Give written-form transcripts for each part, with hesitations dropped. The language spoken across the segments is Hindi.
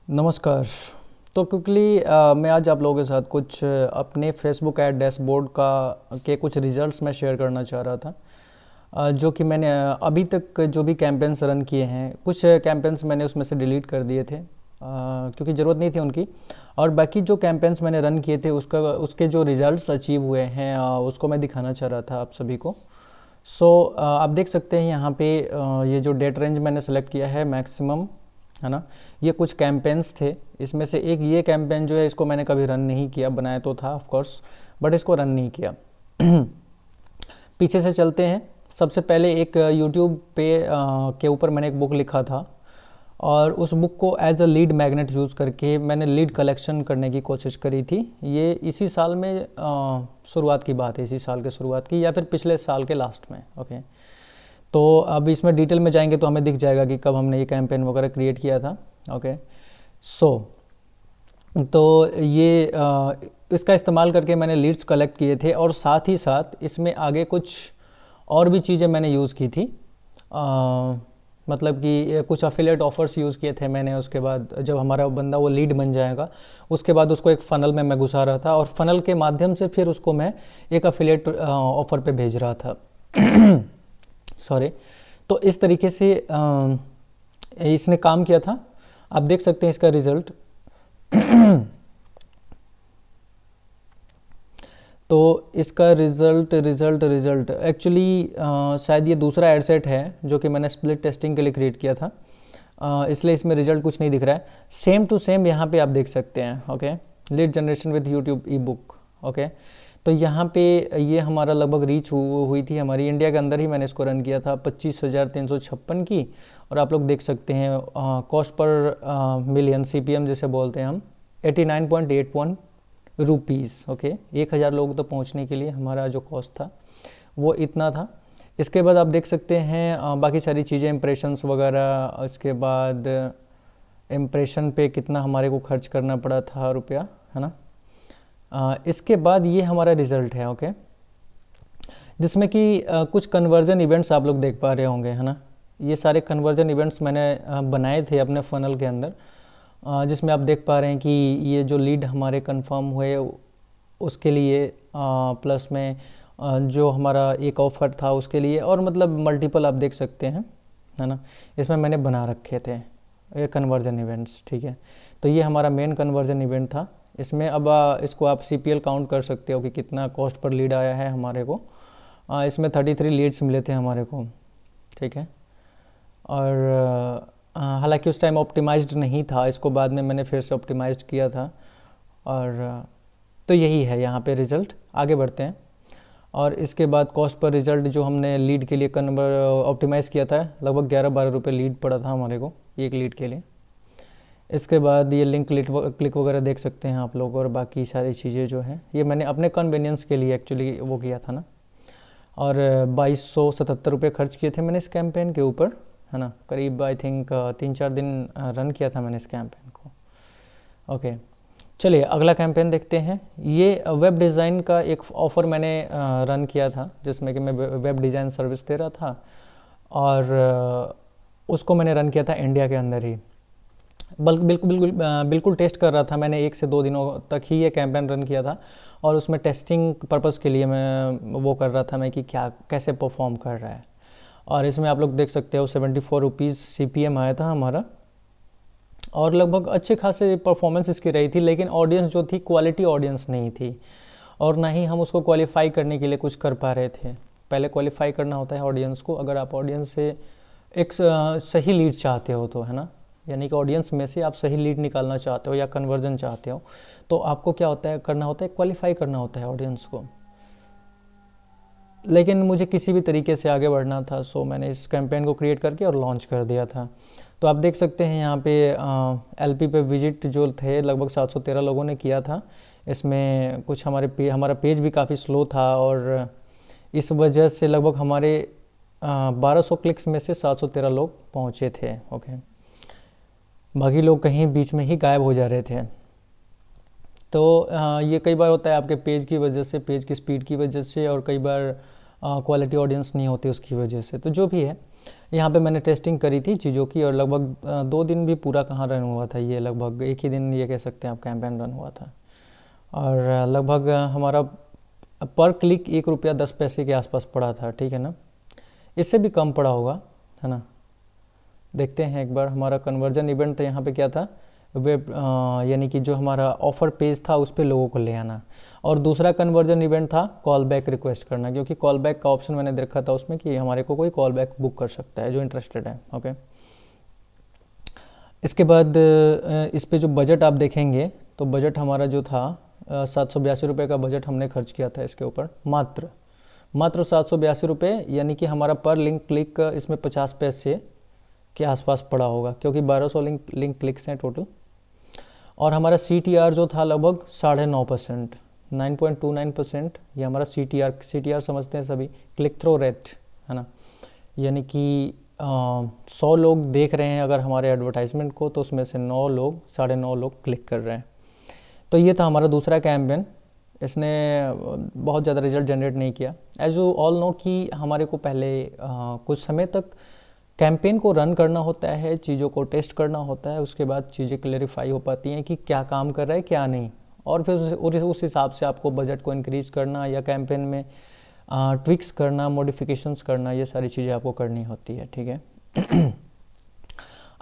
नमस्कार। तो क्विकली मैं आज आप लोगों के साथ कुछ अपने फेसबुक ऐड डैशबोर्ड का के कुछ रिजल्ट्स मैं शेयर करना चाह रहा था। जो कि मैंने अभी तक जो भी कैंपेन्स रन किए हैं, कुछ कैंपेन्स मैंने उसमें से डिलीट कर दिए थे क्योंकि ज़रूरत नहीं थी उनकी। और बाकी जो कैंपेन्स मैंने रन किए थे उसके जो रिजल्ट्स अचीव हुए हैं उसको मैं दिखाना चाह रहा था आप सभी को। आप देख सकते हैं यहाँ पे ये जो डेट रेंज मैंने सेलेक्ट किया है मैक्सिमम, है ना। ये कुछ कैंपेन्स थे, इसमें से एक ये कैंपेन जो है इसको मैंने कभी रन नहीं किया, बनाया तो था ऑफ कोर्स बट इसको रन नहीं किया। पीछे से चलते हैं। सबसे पहले एक यूट्यूब पे के ऊपर मैंने एक बुक लिखा था और उस बुक को as a lead magnet use करके मैंने लीड कलेक्शन करने की कोशिश करी थी। ये इसी साल में शुरुआत की बात है, इसी साल के शुरुआत की या फिर पिछले साल के लास्ट में। ओके, तो अब इसमें डिटेल में जाएंगे तो हमें दिख जाएगा कि कब हमने ये कैंपेन वगैरह क्रिएट किया था। ओके, तो ये इसका इस्तेमाल करके मैंने लीड्स कलेक्ट किए थे और साथ ही साथ इसमें आगे कुछ और भी चीज़ें मैंने यूज़ की थी। मतलब कि कुछ अफिलिएट ऑफर्स यूज़ किए थे मैंने। उसके बाद जब हमारा बंदा वो लीड बन जाएगा उसके बाद उसको एक फ़नल में मैं घुसा रहा था और फ़नल के माध्यम से फिर उसको मैं एक अफिलिएट ऑफ़र पे भेज रहा था। सॉरी। तो इस तरीके से इसने काम किया था। आप देख सकते हैं इसका रिज़ल्ट। तो इसका रिज़ल्ट एक्चुअली शायद ये दूसरा एड सेट है जो कि मैंने स्प्लिट टेस्टिंग के लिए क्रिएट किया था, इसलिए इसमें रिज़ल्ट कुछ नहीं दिख रहा है। सेम टू सेम यहाँ पे आप देख सकते हैं। Okay, lead generation with YouTube E book. Okay, तो यहाँ पे ये हमारा लगभग रीच हुई थी हमारी इंडिया के अंदर ही। मैंने इसको रन किया था 25,356 की। और आप लोग देख सकते हैं कॉस्ट पर मिलियन CPM जिसे बोलते हैं हम 89.81 रुपीज़। ओके, 1,000 लोग तो पहुँचने के लिए हमारा जो कॉस्ट था वो इतना था। इसके बाद आप देख सकते हैं बाकी सारी चीज़ें, इम्प्रेशंस वगैरह। इसके बाद इम्प्रेशन पे कितना हमारे को खर्च करना पड़ा था रुपया, है ना। इसके बाद ये हमारा रिज़ल्ट है। ओके, जिसमें कि कुछ कन्वर्जन इवेंट्स आप लोग देख पा रहे होंगे, है ना। ये सारे कन्वर्जन इवेंट्स मैंने बनाए थे अपने फनल के अंदर, जिसमें आप देख पा रहे हैं कि ये जो लीड हमारे कंफर्म हुए उसके लिए प्लस में जो हमारा एक ऑफ़र था उसके लिए, और मतलब मल्टीपल आप देख सकते हैं, है ना। इसमें मैंने बना रखे थे ये कन्वर्जन इवेंट्स। ठीक है, तो ये हमारा मेन कन्वर्जन इवेंट था। इसमें अब इसको आप CPL काउंट कर सकते हो कि कितना कॉस्ट पर लीड आया है हमारे को। इसमें 33 लीड्स मिले थे हमारे को। ठीक है, और हालांकि उस टाइम ऑप्टिमाइज्ड नहीं था, इसको बाद में मैंने फिर से ऑप्टिमाइज्ड किया था। और तो यही है यहाँ पे रिज़ल्ट। आगे बढ़ते हैं। और इसके बाद कॉस्ट पर रिज़ल्ट जो हमने लीड के लिए ऑप्टिमाइज़ किया था, लगभग 11-12 रुपये लीड पड़ा था हमारे को एक लीड के लिए। इसके बाद ये लिंक क्लिक वगैरह देख सकते हैं आप लोग, और बाकी सारी चीज़ें जो हैं ये मैंने अपने कन्वीनियंस के लिए एक्चुअली वो किया था ना। और 2277 रुपये खर्च किए थे मैंने इस कैंपेन के ऊपर, है ना। करीब आई थिंक 3-4 दिन रन किया था मैंने इस कैंपेन को। ओके, चलिए अगला कैंपेन देखते हैं। ये वेब डिज़ाइन का एक ऑफ़र मैंने रन किया था, जिसमें कि मैं वेब डिज़ाइन सर्विस दे रहा था और उसको मैंने रन किया था इंडिया के अंदर ही। बिल्कुल टेस्ट कर रहा था मैंने। 1 से 2 दिनों तक ही ये कैंपेन रन किया था और उसमें टेस्टिंग पर्पज़ के लिए मैं वो कर रहा था मैं कि क्या कैसे परफॉर्म कर रहा है। और इसमें आप लोग देख सकते हो 74 रुपीज़ CPM आया था हमारा, और लगभग अच्छे खासे परफॉर्मेंस इसकी रही थी। लेकिन ऑडियंस जो थी क्वालिटी ऑडियंस नहीं थी, और ना ही हम उसको क्वालिफाई करने के लिए कुछ कर पा रहे थे। पहले क्वालिफाई करना होता है ऑडियंस को, अगर आप ऑडियंस से एक सही लीड चाहते हो तो, है ना। यानी कि ऑडियंस में से आप सही लीड निकालना चाहते हो या कन्वर्जन चाहते हो, तो आपको क्या होता है करना होता है, क्वालिफाई करना होता है ऑडियंस को। लेकिन मुझे किसी भी तरीके से आगे बढ़ना था, सो मैंने इस कैंपेन को क्रिएट करके और लॉन्च कर दिया था। तो आप देख सकते हैं यहाँ पे LP पे विजिट जो थे लगभग 713 लोगों ने किया था। इसमें कुछ हमारा पेज भी काफ़ी स्लो था, और इस वजह से लगभग हमारे 1200 क्लिक्स में से 713 लोग पहुँचे थे। ओके, बाकी लोग कहीं बीच में ही गायब हो जा रहे थे। तो ये कई बार होता है आपके पेज की वजह से, पेज की स्पीड की वजह से, और कई बार क्वालिटी ऑडियंस नहीं होती उसकी वजह से। तो जो भी है, यहाँ पे मैंने टेस्टिंग करी थी चीज़ों की, और लगभग 2 दिन भी पूरा कहाँ रन हुआ था, ये लगभग एक ही दिन ये कह सकते हैं आप कैंपेन रन हुआ था। और लगभग हमारा पर क्लिक 1 रुपया 10 पैसे के आसपास पड़ा था, ठीक है ना, इससे भी कम पड़ा होगा, है ना। देखते हैं एक बार हमारा कन्वर्जन इवेंट। तो यहाँ पे क्या था, वेब यानी कि जो हमारा ऑफ़र पेज था उस पर लोगों को ले आना, और दूसरा कन्वर्जन इवेंट था कॉल बैक रिक्वेस्ट करना, क्योंकि कॉल बैक का ऑप्शन मैंने देखा था उसमें कि हमारे को कोई कॉल बैक बुक कर सकता है जो इंटरेस्टेड है। ओके, इसके बाद इस पे जो बजट आप देखेंगे तो बजट हमारा जो था 782 रुपये का बजट हमने खर्च किया था इसके ऊपर, मात्र 782 रुपये, यानी कि हमारा पर लिंक क्लिक इसमें 50 पैसे के आसपास पड़ा होगा, क्योंकि 1200 लिंक क्लिक्स हैं टोटल। और हमारा CTR जो था लगभग 9.5%, 9.29%, ये हमारा CTR समझते हैं सभी, क्लिक थ्रू रेट, है ना, यानी कि 100 लोग देख रहे हैं अगर हमारे एडवर्टाइजमेंट को, तो उसमें से 9 लोग 9.5 लोग क्लिक कर रहे हैं। तो ये था हमारा दूसरा कैंपेन, इसने बहुत ज़्यादा रिजल्ट जनरेट नहीं किया। एज यू ऑल नो कि हमारे को पहले कुछ समय तक कैंपेन को रन करना होता है, चीज़ों को टेस्ट करना होता है, उसके बाद चीज़ें क्लेरिफाई हो पाती हैं कि क्या काम कर रहा है क्या नहीं, और फिर उस हिसाब से आपको बजट को इंक्रीज़ करना या कैंपेन में ट्विक्स करना, मॉडिफिकेशंस करना, ये सारी चीज़ें आपको करनी होती है, ठीक है।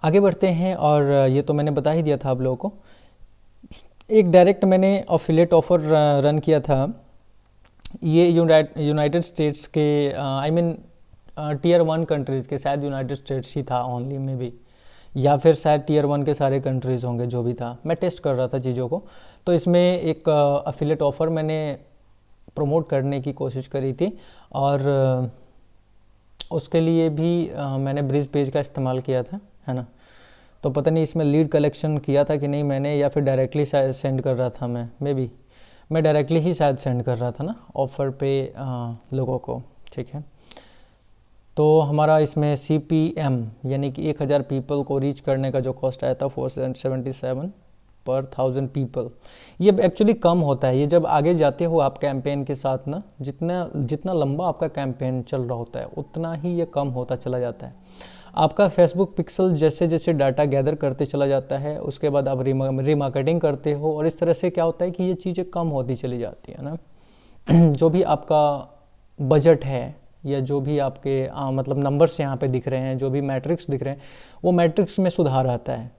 आगे बढ़ते हैं, और ये तो मैंने बता ही दिया था आप लोगों को। एक डायरेक्ट मैंने अफिलिएट ऑफ़र रन किया था, ये यूनाइटेड स्टेट्स के आई मीन टियर 1 कंट्रीज़ के, शायद यूनाइटेड स्टेट्स ही था ओनली में भी, या फिर शायद टियर 1 के सारे कंट्रीज़ होंगे, जो भी था, मैं टेस्ट कर रहा था चीज़ों को। तो इसमें एक अफिलिएट ऑफ़र मैंने प्रमोट करने की कोशिश करी थी, और उसके लिए भी मैंने ब्रिज पेज का इस्तेमाल किया था, है ना। तो पता नहीं इसमें लीड कलेक्शन किया था कि नहीं मैंने, या फिर डायरेक्टली शायद सेंड कर रहा था मैं डायरेक्टली ही शायद सेंड कर रहा था ना ऑफ़र पे लोगों को, ठीक है। तो हमारा इसमें CPM यानी कि 1000 पीपल को रीच करने का जो कॉस्ट आया था 477 पर 1000 पीपल, ये एक्चुअली कम होता है। ये जब आगे जाते हो आप कैंपेन के साथ ना, जितना लंबा आपका कैंपेन चल रहा होता है उतना ही ये कम होता चला जाता है। आपका फेसबुक पिक्सल जैसे जैसे डाटा गैदर करते चला जाता है, उसके बाद आप रीमार्केटिंग करते हो, और इस तरह से क्या होता है कि ये चीज़ें कम होती चली जाती है ना। जो भी आपका बजट है, या जो भी आपके मतलब नंबर्स यहाँ पे दिख रहे हैं, जो भी मैट्रिक्स दिख रहे हैं, वो मैट्रिक्स में सुधार आता है।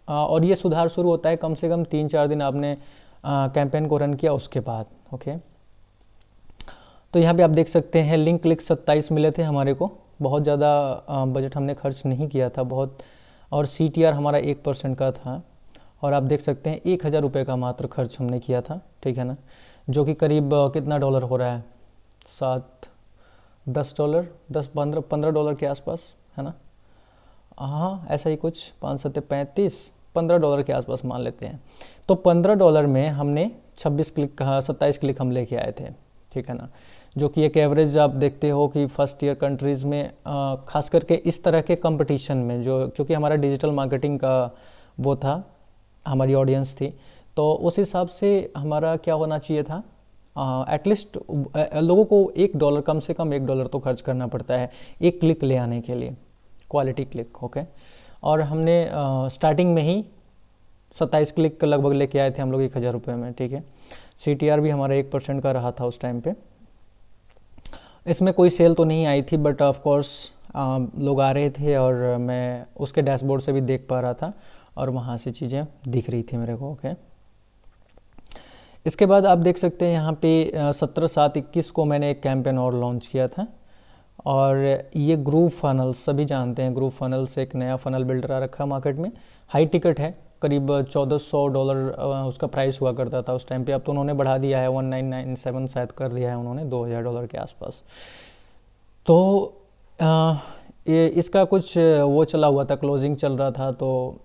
और ये सुधार शुरू होता है कम से कम 3-4 दिन आपने कैंपेन को रन किया उसके बाद। ओके, तो यहाँ पे आप देख सकते हैं लिंक क्लिक 27 मिले थे हमारे को, बहुत ज़्यादा बजट हमने खर्च नहीं किया था बहुत, और CTR हमारा 1% का था, और आप देख सकते हैं 1000 रुपये का मात्र खर्च हमने किया था, ठीक है ना, जो कि करीब कितना डॉलर हो रहा है, 7-10 डॉलर, 10-15 डॉलर के आसपास, है ना। हाँ ऐसा ही कुछ, 5-7-35-15 डॉलर के आसपास मान लेते हैं। तो 15 डॉलर में हमने 27 क्लिक हम लेके आए थे, ठीक है ना, जो कि एक एवरेज आप देखते हो कि फर्स्ट ईयर कंट्रीज़ में खास करके इस तरह के कंपटीशन में, जो क्योंकि हमारा डिजिटल मार्केटिंग का वो था, हमारी ऑडियंस थी, तो उस हिसाब से हमारा क्या होना चाहिए था, एटलीस्ट लोगों को $1 कम से कम $1 तो खर्च करना पड़ता है एक क्लिक ले आने के लिए, क्वालिटी क्लिक। ओके, और हमने स्टार्टिंग में ही 27 क्लिक लगभग लेके आए थे हम लोग 1000 रुपये में, ठीक है। CTR भी हमारा 1% का रहा था उस टाइम पे। इसमें कोई सेल तो नहीं आई थी, बट ऑफ कोर्स लोग आ रहे थे, और मैं उसके डैशबोर्ड से भी देख पा रहा था, और वहाँ से चीज़ें दिख रही थी मेरे को। ओके, इसके बाद आप देख सकते हैं यहाँ पे 17/7/21 को मैंने एक कैंपेन और लॉन्च किया था, और ये ग्रूव फनल्स, सभी जानते हैं ग्रूव फनल्स एक नया फनल बिल्डर आ रखा है मार्केट में, हाई टिकट है, करीब $1400 उसका प्राइस हुआ करता था उस टाइम पे। अब तो उन्होंने बढ़ा दिया है, 1997 शायद कर दिया है उन्होंने, $2000 के आसपास। तो ये इसका कुछ वो चला हुआ था, क्लोजिंग चल रहा था, तो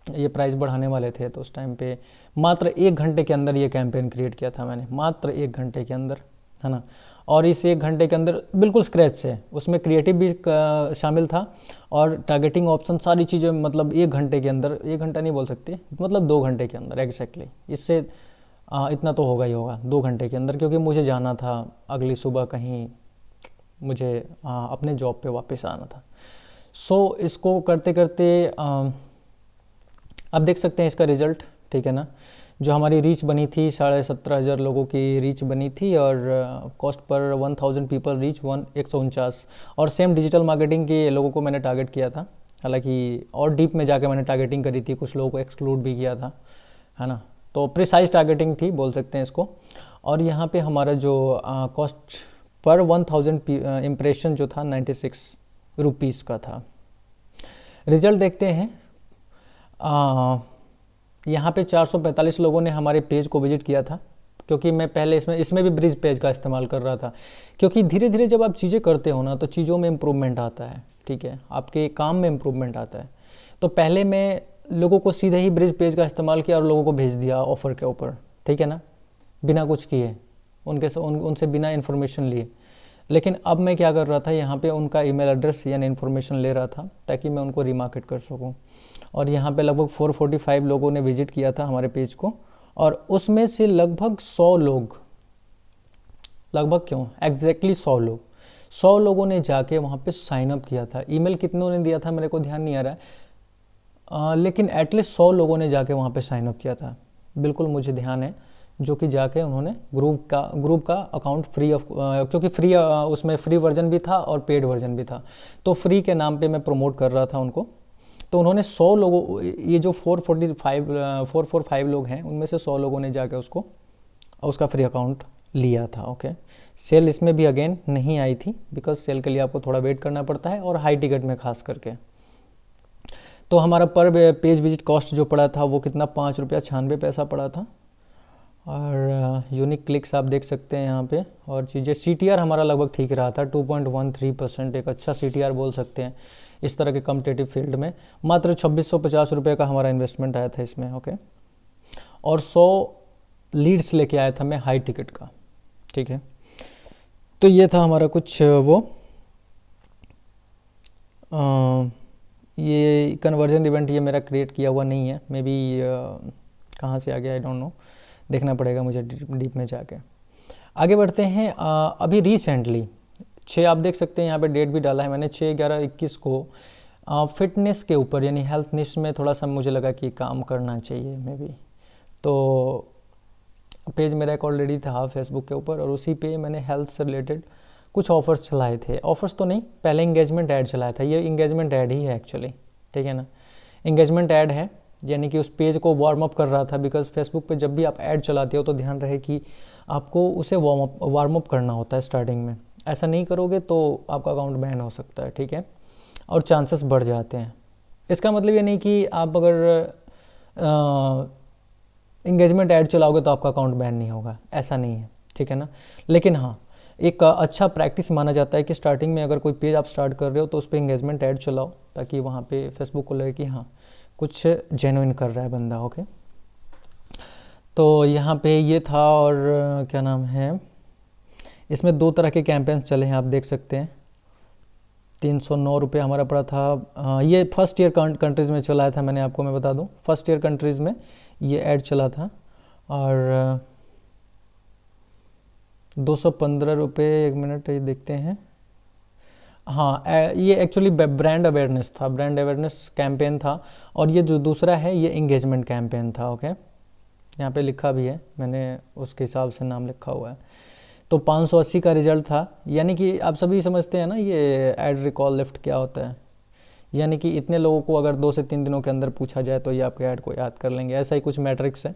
ये प्राइस बढ़ाने वाले थे। तो उस टाइम पे मात्र 1 घंटे के अंदर ये कैंपेन क्रिएट किया था मैंने, मात्र 1 घंटे के अंदर, है ना। और इस 1 घंटे के अंदर बिल्कुल स्क्रैच से, उसमें क्रिएटिव भी शामिल था, और टारगेटिंग ऑप्शन, सारी चीज़ें, मतलब 1 घंटे के अंदर, 1 घंटा नहीं बोल सकते, मतलब 2 घंटे के अंदर एग्जैक्टली, इससे इतना तो होगा ही होगा 2 घंटे के अंदर, क्योंकि मुझे जाना था अगली सुबह कहीं मुझे अपने जॉब पे वापस आना था। सो इसको करते करते अब देख सकते हैं इसका रिज़ल्ट, ठीक है ना। जो हमारी रीच बनी थी 17,500 लोगों की रीच बनी थी, और कॉस्ट पर 1000 पीपल रीच 149। और सेम डिजिटल मार्केटिंग के लोगों को मैंने टारगेट किया था, हालांकि और डीप में जाके मैंने टारगेटिंग करी थी, कुछ लोगों को एक्सक्लूड भी किया था, है ना। तो प्रिसाइज टारगेटिंग थी बोल सकते हैं इसको। और यहाँ पे हमारा जो कॉस्ट पर 1000 इम्प्रेशन जो था 96 रुपीज़ का था। रिजल्ट देखते हैं। यहाँ पे 445 लोगों ने हमारे पेज को विजिट किया था, क्योंकि मैं पहले इसमें भी ब्रिज पेज का इस्तेमाल कर रहा था, क्योंकि धीरे धीरे जब आप चीज़ें करते हो ना तो चीज़ों में इम्प्रूवमेंट आता है, ठीक है, आपके काम में इम्प्रूवमेंट आता है। तो पहले मैं लोगों को सीधे ही ब्रिज पेज का इस्तेमाल किया और लोगों को भेज दिया ऑफ़र के ऊपर, ठीक है ना, बिना कुछ किए, उनसे बिना इन्फॉर्मेशन लिए। लेकिन अब मैं क्या कर रहा था, यहाँ पे उनका ईमेल एड्रेस यानी इन्फॉर्मेशन ले रहा था ताकि मैं उनको रीमार्केट कर सकूँ। और यहाँ पे लगभग 445 लोगों ने विजिट किया था हमारे पेज को, और उसमें से लगभग 100 लोग, लगभग क्यों एग्जैक्टली 100 लोगों ने जाके वहाँ पे साइन अप किया था। ईमेल कितनों ने दिया था मेरे को ध्यान नहीं आ रहा है, लेकिन एटलीस्ट 100 लोगों ने जाके वहाँ पे साइन अप किया था, बिल्कुल मुझे ध्यान है, जो कि जाके उन्होंने ग्रुप का अकाउंट फ्री ऑफ, क्योंकि फ्री उसमें फ्री वर्जन भी था और पेड वर्जन भी था, तो फ्री के नाम पे मैं प्रमोट कर रहा था उनको। तो उन्होंने 100 लोगों, ये जो 445 लोग हैं उनमें से 100 लोगों ने जाके उसका फ्री अकाउंट लिया था। ओके, सेल इसमें भी अगेन नहीं आई थी, बिकॉज सेल के लिए आपको थोड़ा वेट करना पड़ता है, और हाई टिकट में खास करके। तो हमारा पर पेज विजिट कॉस्ट जो पड़ा था वो कितना, 5 रुपया 96 पैसा पड़ा था। और यूनिक क्लिक्स आप देख सकते हैं यहाँ पे, और चीज़ें CTR हमारा लगभग ठीक रहा था, 2.13%, एक अच्छा CTR बोल सकते हैं इस तरह के कम्पिटेटिव फील्ड में। मात्र 2650 रुपये का हमारा इन्वेस्टमेंट आया था इसमें। ओके, और 100 लीड्स लेके आया था मैं हाई टिकट का, ठीक है। तो ये था हमारा कुछ वो ये कन्वर्जन इवेंट, ये मेरा क्रिएट किया हुआ नहीं है, मे बी कहाँ से आ गया, आई डोंट नो, देखना पड़ेगा मुझे डीप में जाके। आगे बढ़ते हैं। अभी रिसेंटली 6, आप देख सकते हैं यहाँ पे डेट भी डाला है मैंने, 6/11/21 को फिटनेस के ऊपर यानी हेल्थ निश में थोड़ा सा मुझे लगा कि काम करना चाहिए मे बी, तो पेज मेरा एक ऑलरेडी था फेसबुक के ऊपर, और उसी पे मैंने हेल्थ से रिलेटेड कुछ ऑफर्स चलाए थे। ऑफर्स तो नहीं, पहले इंगेजमेंट ऐड चलाया था, ये इंगेजमेंट ऐड ही है एक्चुअली, ठीक है ना, इंगेजमेंट ऐड है, यानी कि उस पेज को वार्म अप कर रहा था। बिकॉज फेसबुक पे जब भी आप ऐड चलाते हो तो ध्यान रहे कि आपको उसे वार्म अप करना होता है स्टार्टिंग में, ऐसा नहीं करोगे तो आपका अकाउंट बैन हो सकता है, ठीक है, और चांसेस बढ़ जाते हैं। इसका मतलब ये नहीं कि आप अगर इंगेजमेंट ऐड चलाओगे तो आपका अकाउंट बैन नहीं होगा, ऐसा नहीं है, ठीक है ना। लेकिन हाँ, एक अच्छा प्रैक्टिस माना जाता है कि स्टार्टिंग में अगर कोई पेज आप स्टार्ट कर रहे हो तो उस पर इंगेजमेंट ऐड चलाओ, ताकि वहाँ पे फेसबुक को लगे कि हाँ कुछ जेन्युइन कर रहा है बंदा। ओके, तो यहाँ पे ये था, और क्या नाम है, इसमें 2 तरह के कैंपेन्स चले हैं, आप देख सकते हैं। 309 रुपये हमारा पड़ा था। ये फर्स्ट ईयर कंट्रीज़ में चलाया था मैंने, आपको मैं बता दूं, फर्स्ट ईयर कंट्रीज़ में ये ऐड चला था। और 215 रुपये, 1 मिनट ये देखते हैं, हाँ ये एक्चुअली ब्रांड अवेयरनेस था, ब्रांड अवेयरनेस कैंपेन था। और ये जो दूसरा है ये इंगेजमेंट कैंपेन था। ओके, यहाँ पे लिखा भी है, मैंने उसके हिसाब से नाम लिखा हुआ है। तो 580 का रिजल्ट था, यानी कि आप सभी समझते हैं ना ये ऐड रिकॉल लिफ्ट क्या होता है, यानी कि इतने लोगों को अगर 2 से 3 दिनों के अंदर पूछा जाए तो ये आपके ऐड को याद कर लेंगे, ऐसा ही कुछ मैट्रिक्स है।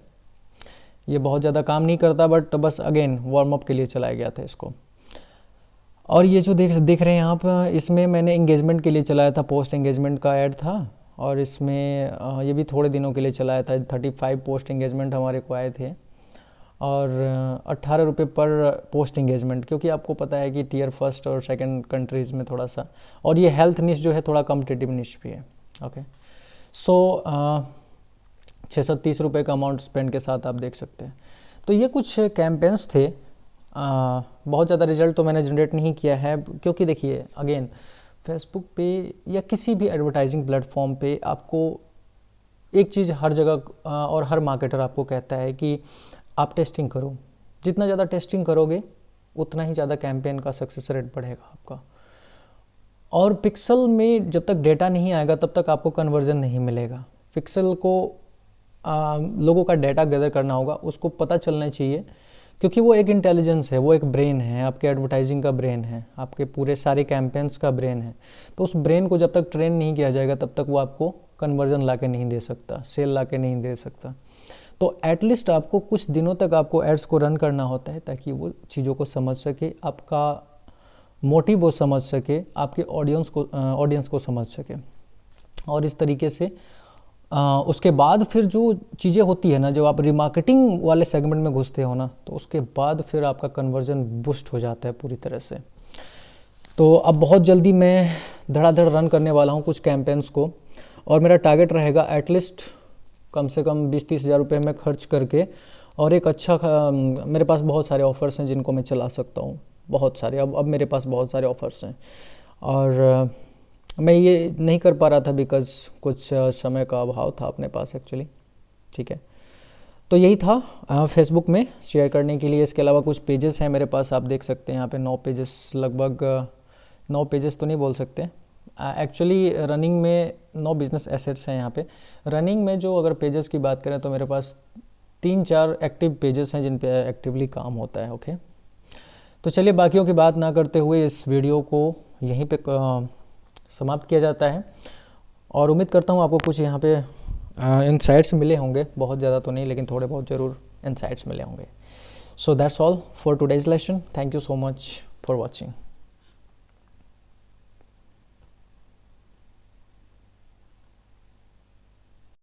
ये बहुत ज़्यादा काम नहीं करता, बट बस अगेन वार्म अप के लिए चलाया गया था इसको। और ये जो देख रहे हैं आप, इसमें मैंने इंगेजमेंट के लिए चलाया था, पोस्ट इंगेजमेंट का ऐड था, और इसमें ये भी थोड़े दिनों के लिए चलाया था। 35 पोस्ट इंगेजमेंट हमारे को आए थे, और 18 रुपये पर पोस्ट इंगेजमेंट, क्योंकि आपको पता है कि टीयर फर्स्ट और सेकंड कंट्रीज़ में थोड़ा सा, और ये हेल्थ निश जो है थोड़ा कम्पिटिटिव निश भी है। ओके, सो 630 रुपये का अमाउंट स्पेंड के साथ आप देख सकते हैं। तो ये कुछ कैंपेन्स थे। बहुत ज़्यादा रिजल्ट तो मैंने जनरेट नहीं किया है, क्योंकि देखिए अगेन फेसबुक पे या किसी भी एडवर्टाइजिंग प्लेटफॉर्म पे आपको एक चीज़ हर जगह और हर मार्केटर आपको कहता है कि आप टेस्टिंग करो, जितना ज़्यादा टेस्टिंग करोगे उतना ही ज़्यादा कैंपेन का सक्सेस रेट बढ़ेगा आपका। और पिक्सल में जब तक डेटा नहीं आएगा तब तक आपको कन्वर्जन नहीं मिलेगा। पिक्सल को लोगों का डेटा गैदर करना होगा, उसको पता चलना चाहिए, क्योंकि वो एक इंटेलिजेंस है, वो एक ब्रेन है, आपके एडवर्टाइजिंग का ब्रेन है, आपके पूरे सारे कैंपेन्स का ब्रेन है। तो उस ब्रेन को जब तक ट्रेन नहीं किया जाएगा तब तक वो आपको कन्वर्जन ला के नहीं दे सकता, सेल ला के नहीं दे सकता। तो एटलीस्ट आपको कुछ दिनों तक आपको एड्स को रन करना होता है ताकि वो चीज़ों को समझ सके, आपका मोटिव वो समझ सके, आपके ऑडियंस को समझ सके। और इस तरीके से उसके बाद फिर जो चीज़ें होती है ना, जब आप रिमार्केटिंग वाले सेगमेंट में घुसते हो ना, तो उसके बाद फिर आपका कन्वर्जन बूस्ट हो जाता है पूरी तरह से। तो अब बहुत जल्दी मैं धड़ाधड़ रन करने वाला हूँ कुछ कैंपेन्स को, और मेरा टारगेट रहेगा एटलीस्ट कम से कम 20-30 हज़ार रुपये में खर्च करके, और एक अच्छा मेरे पास बहुत सारे ऑफ़र्स हैं जिनको मैं चला सकता हूँ, बहुत सारे। अब मेरे पास बहुत सारे ऑफ़र्स हैं, और मैं ये नहीं कर पा रहा था बिकॉज़ कुछ समय का अभाव था अपने पास एक्चुअली। ठीक है, तो यही था फेसबुक में शेयर करने के लिए। इसके अलावा कुछ पेजेस हैं मेरे पास, आप देख सकते हैं यहाँ पे 9 पेजेस, लगभग 9 पेजेस तो नहीं बोल सकते एक्चुअली। रनिंग में 9 बिजनेस एसेट्स हैं यहाँ पे। रनिंग में जो अगर पेजेस की बात करें तो मेरे पास 3-4 एक्टिव पेजेस हैं जिन पे एक्टिवली काम होता है। ओके, तो चलिए बाकियों की बात ना करते हुए इस वीडियो को यहीं पे समाप्त किया जाता है, और उम्मीद करता हूँ आपको कुछ यहाँ पे इनसाइट्स मिले होंगे, बहुत ज़्यादा तो नहीं लेकिन थोड़े बहुत ज़रूर इनसाइट्स मिले होंगे। So that's all for today's lesson. Thank you so much for watching.